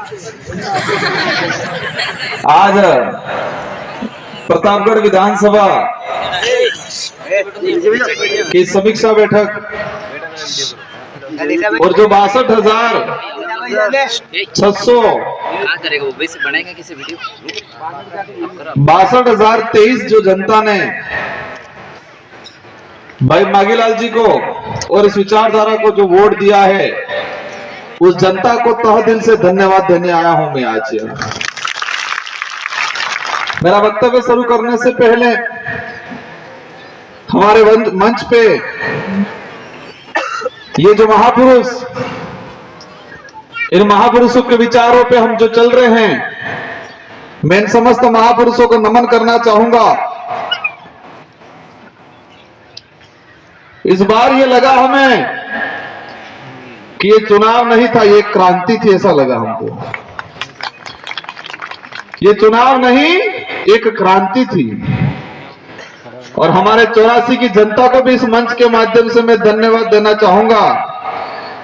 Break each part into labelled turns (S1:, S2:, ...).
S1: आज प्रतापगढ़ विधानसभा की समीक्षा बैठक और जो 62,023 जो जनता ने भाई मांगीलाल जी को और इस विचारधारा को जो वोट दिया है, उस जनता को तहे दिल से धन्यवाद देने आया हूं मैं आज। मेरा वक्तव्य शुरू करने से पहले हमारे मंच पे ये जो महापुरुष, इन महापुरुषों के विचारों पे हम जो चल रहे हैं, मैं इन समस्त महापुरुषों को नमन करना चाहूंगा। इस बार ये लगा हमें कि ये चुनाव नहीं था, ये क्रांति थी, ऐसा लगा हमको। ये चुनाव नहीं, एक क्रांति थी। और हमारे 84 की जनता को भी इस मंच के माध्यम से मैं धन्यवाद देना चाहूंगा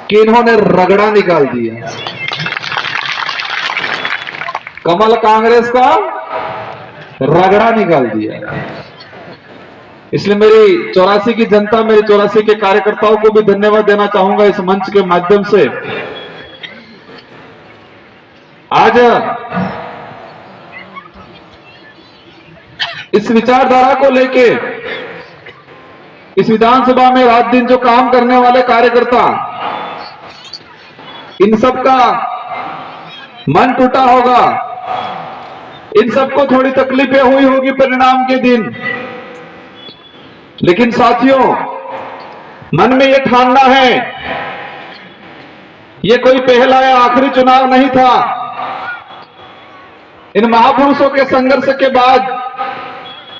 S1: कि इन्होंने रगड़ा निकाल दिया। कमल कांग्रेस का रगड़ा निकाल दिया। इसलिए मेरी 84 की जनता, मेरी 84 के कार्यकर्ताओं को भी धन्यवाद देना चाहूंगा इस मंच के माध्यम से। आज इस विचारधारा को लेके इस विधानसभा में रात दिन जो काम करने वाले कार्यकर्ता, इन सबका मन टूटा होगा, इन सबको थोड़ी तकलीफें हुई होगी परिणाम के दिन। लेकिन साथियों, मन में यह ठानना है, यह कोई पहला या आखिरी चुनाव नहीं था। इन महापुरुषों के संघर्ष के बाद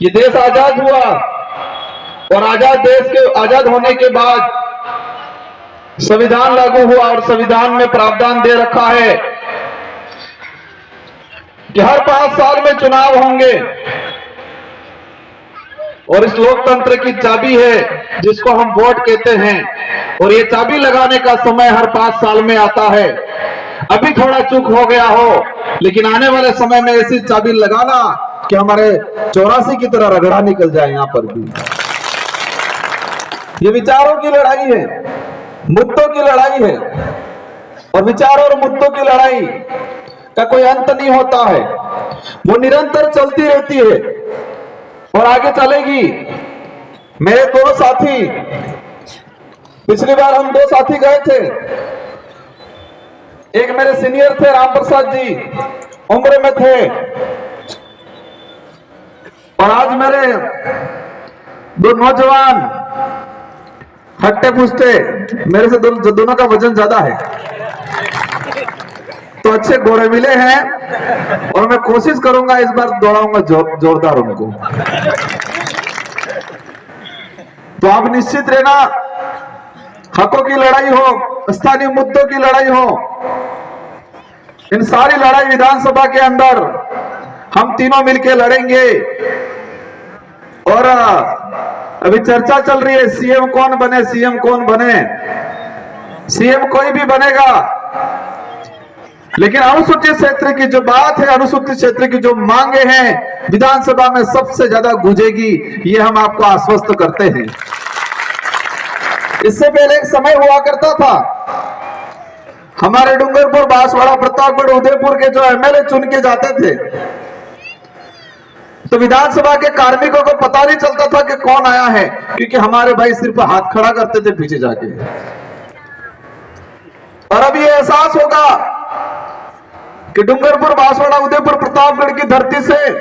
S1: ये देश आजाद हुआ और आजाद देश के आजाद होने के बाद संविधान लागू हुआ और संविधान में प्रावधान दे रखा है कि हर 5 साल में चुनाव होंगे। और इस लोकतंत्र की चाबी है जिसको हम वोट कहते हैं, और ये चाबी लगाने का समय हर 5 साल में आता है। अभी थोड़ा चूक हो गया हो, लेकिन आने वाले समय में ऐसी चाबी लगाना कि हमारे 84 की तरह रगड़ा निकल जाए। यहां पर भी ये विचारों की लड़ाई है, मुद्दों की लड़ाई है, और विचारों और मुद्दों की लड़ाई का कोई अंत नहीं होता है। वो निरंतर चलती रहती है और आगे चलेगी। मेरे 2 साथी, पिछली बार हम 2 साथी गए थे। एक मेरे सीनियर थे, राम प्रसाद जी, उम्र में थे, और आज मेरे 2 नौजवान हट्टे पुष्टे, मेरे से दोनों का वजन ज्यादा है, तो अच्छे घोड़े मिले हैं, और मैं कोशिश करूंगा इस बार दौड़ाऊंगा जोरदार उनको। तो आप निश्चित रहना, हकों की लड़ाई हो, स्थानीय मुद्दों की लड़ाई हो, इन सारी लड़ाई विधानसभा के अंदर हम तीनों मिलकर लड़ेंगे। और अभी चर्चा चल रही है सीएम कौन बने, सीएम कौन बने। सीएम कोई भी बनेगा, लेकिन अनुसूचित क्षेत्र की जो बात है, अनुसूचित क्षेत्र की जो मांगे हैं, विधानसभा में सबसे ज्यादा गूंजेगी, ये हम आपको आश्वस्त करते हैं। इससे पहले एक समय हुआ करता था, हमारे डूंगरपुर, बांसवाड़ा, प्रतापगढ़, उदयपुर के जो एमएलए चुन के जाते थे, तो विधानसभा के कार्मिकों को पता नहीं चलता था कि कौन आया है, क्योंकि हमारे भाई सिर्फ हाथ खड़ा करते थे पीछे जाके। और अब ये एहसास होगा कि डूंगरपुर, बांसवाड़ा, उदयपुर, प्रतापगढ़ की धरती से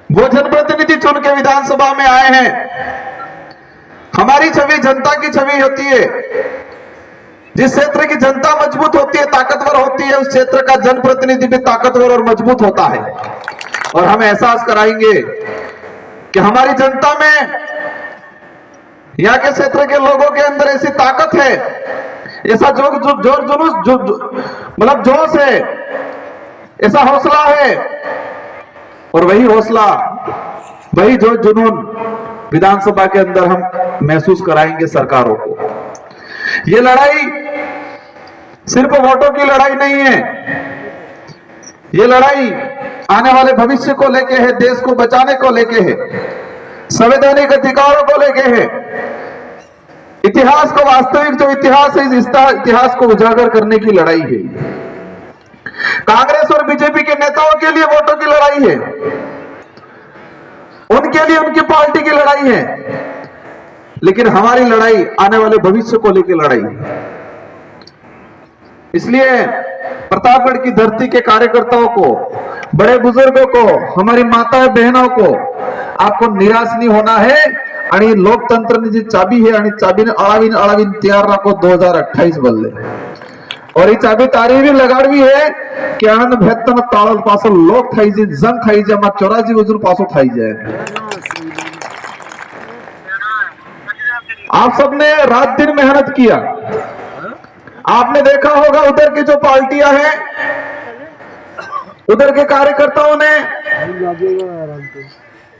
S1: वो जनप्रतिनिधि चुन के विधानसभा में आए हैं। हमारी छवि जनता की छवि होती है। जिस क्षेत्र की जनता मजबूत होती है, ताकतवर होती है, उस क्षेत्र का जनप्रतिनिधि भी ताकतवर और मजबूत होता है। और हम एहसास कराएंगे कि हमारी जनता में, यहाँ के क्षेत्र के लोगों के अंदर ऐसी ताकत है, ऐसा जोर जुनूस, मतलब जोश है, ऐसा हौसला है, और वही हौसला, वही जोश जुनून विधानसभा के अंदर हम महसूस कराएंगे सरकारों को। ये लड़ाई सिर्फ वोटों की लड़ाई नहीं है, ये लड़ाई आने वाले भविष्य को लेके है, देश को बचाने को लेके है, संवैधानिक अधिकारों को लेके है, इतिहास को, वास्तविक जो इतिहास है इस इतिहास को उजागर करने की लड़ाई है। कांग्रेस और बीजेपी के नेताओं के लिए वोटों की लड़ाई है, उनके लिए उनकी पार्टी की लड़ाई है, लेकिन हमारी लड़ाई आने वाले भविष्य को लेकर लड़ाई है। इसलिए प्रतापगढ़ की धरती के कार्यकर्ताओं को, बड़े बुजुर्गों को, हमारी माताओं बहनों को आपको निराश नहीं होना है। आणि लोकतंत्र जी चाबी है आणि चाबीने अळावीन अळावीन तैयार रखो 2028 बदले और ये चाबी तारी भी लगाड़वी है कि आनंद भेतन ताड़ल पासो लोक थाई जी जंग खाई जे मा 84 वजूर पासो थाई जाए। आप सबने रात दिन मेहनत किया, आपने देखा होगा उधर की जो पार्टियां हैं, उधर के कार्यकर्ताओं ने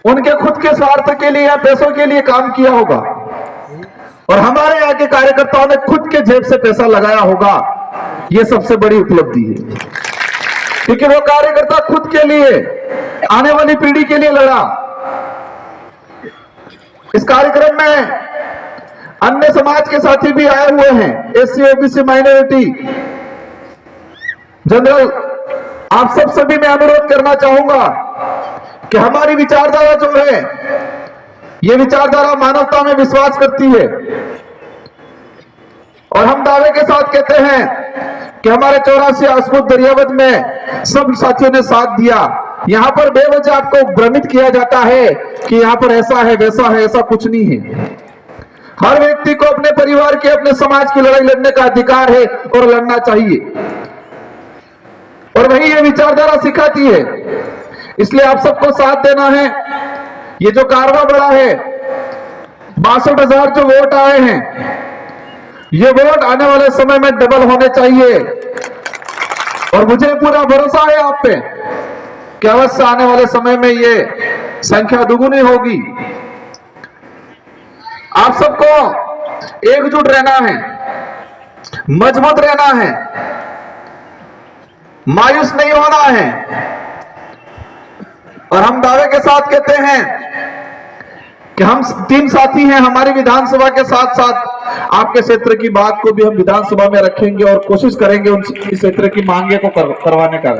S1: उनके खुद के स्वार्थ के लिए या पैसों के लिए काम किया होगा और हमारे यहाँ के कार्यकर्ताओं ने खुद के जेब से पैसा लगाया होगा। ये सबसे बड़ी उपलब्धि है, क्योंकि वो कार्यकर्ता खुद के लिए, आने वाली पीढ़ी के लिए लड़ा। इस कार्यक्रम में अन्य समाज के साथी भी आए हुए हैं, एससी ओबीसी माइनॉरिटी जनरल। आप सब सभी मैं अनुरोध करना चाहूंगा कि हमारी विचारधारा जो है, ये विचारधारा मानवता में विश्वास करती है और हम दावे के साथ कहते हैं कि हमारे 84 आसपुर दरियावद में सब साथियों ने साथ दिया। यहां पर बेवजह आपको भ्रमित किया जाता है कि यहां पर ऐसा है वैसा है, ऐसा कुछ नहीं है। हर व्यक्ति को अपने परिवार के, अपने समाज की लड़ाई लड़ने का अधिकार है और लड़ना चाहिए, और वही ये विचारधारा सिखाती है। इसलिए आप सबको साथ देना है। ये जो कारवा बढ़ा है, 62,000 जो वोट आए हैं, ये वोट आने वाले समय में डबल होने चाहिए और मुझे पूरा भरोसा है आप पे कि अवश्य आने वाले समय में ये संख्या दुगुनी होगी। आप सबको एकजुट रहना है, मजबूत रहना है, मायूस नहीं होना है। और हम दावे के साथ कहते हैं कि हम 3 साथी हैं, हमारी विधानसभा के साथ साथ आपके क्षेत्र की बात को भी हम विधानसभा में रखेंगे और कोशिश करेंगे उन क्षेत्र की मांगे को करवाने का।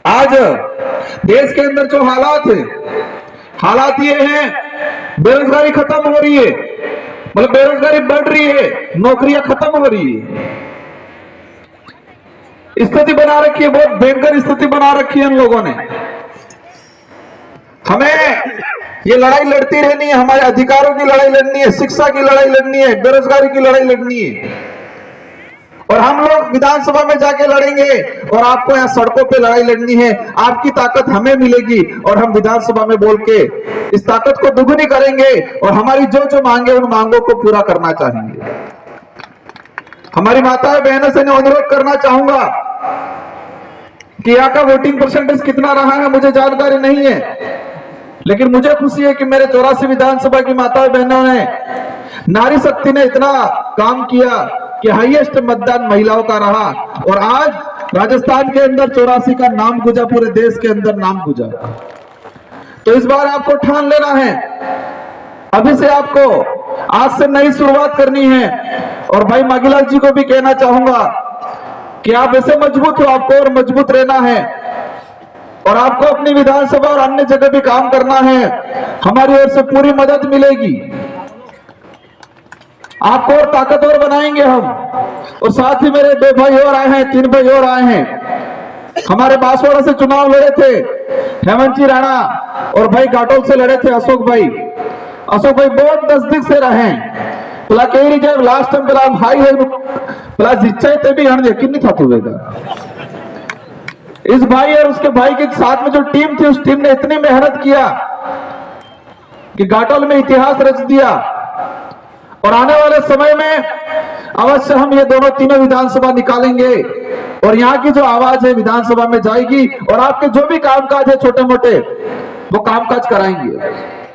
S1: आज देश के अंदर जो हालात ये हैं, बेरोजगारी खत्म हो रही है, मतलब बेरोजगारी बढ़ रही है, नौकरियां खत्म हो रही है, स्थिति बना रखी है, बहुत भयंकर स्थिति बना रखी है इन लोगों ने। हमें ये लड़ाई लड़ती रहनी है, हमारे अधिकारों की लड़ाई लड़नी है, शिक्षा की लड़ाई लड़नी है, बेरोजगारी की लड़ाई लड़नी है, और हम लोग विधानसभा में जाके लड़ेंगे और आपको यहाँ सड़कों पे लड़ाई लड़नी है। आपकी ताकत हमें मिलेगी और हम विधानसभा में बोल के इस ताकत को दुगुनी करेंगे और हमारी जो जो मांगे उन मांगों को पूरा करना चाहेंगे। हमारी माताएं बहनों से अनुरोध करना चाहूंगा कि यहाँ का वोटिंग परसेंटेज कितना रहा है मुझे जानकारी नहीं है, लेकिन मुझे खुशी है कि मेरे 84 विधानसभा की माताओं बहनों ने, नारी शक्ति ने इतना काम किया कि हाईएस्ट मतदान महिलाओं का रहा और आज राजस्थान के अंदर 84 का नाम गुजा, पूरे देश के अंदर नाम गुजा। तो इस बार आपको ठान लेना है, अभी से आपको आज से नई शुरुआत करनी है। और भाई मागीलाल जी को भी कहना चाहूंगा कि आप ऐसे मजबूत हो, आपको और मजबूत रहना है और आपको अपनी विधानसभा और अन्य जगह भी काम करना है। हमारी ओर से पूरी मदद मिलेगी, आपको और ताकतवर बनाएंगे हम। और साथ ही मेरे 2 भाई और आए हैं, 3 भाई और आए हैं। हमारे बांसवाड़ा से चुनाव लड़े थे हेमंत जी राणा और भाई घाटोल से लड़े थे अशोक भाई। अशोक भाई बहुत नजदीक से रहे, પેલા કેવી રીતે લાસ્ટ ટાઈમ પેલા હાઈ હોય પેલા જીચાય તે भी हण यकीन नहीं था तुवेगा। इस भाई और उसके भाई के साथ में जो टीम थी, उस टीम ने इतनी मेहनत किया कि घाटोल में इतिहास रच दिया और आने वाले समय में अवश्य हम ये दोनों तीनों विधानसभा निकालेंगे और यहाँ की जो आवाज है विधानसभा में जाएगी और आपके जो भी कामकाज है छोटे मोटे वो कामकाज कराएंगे।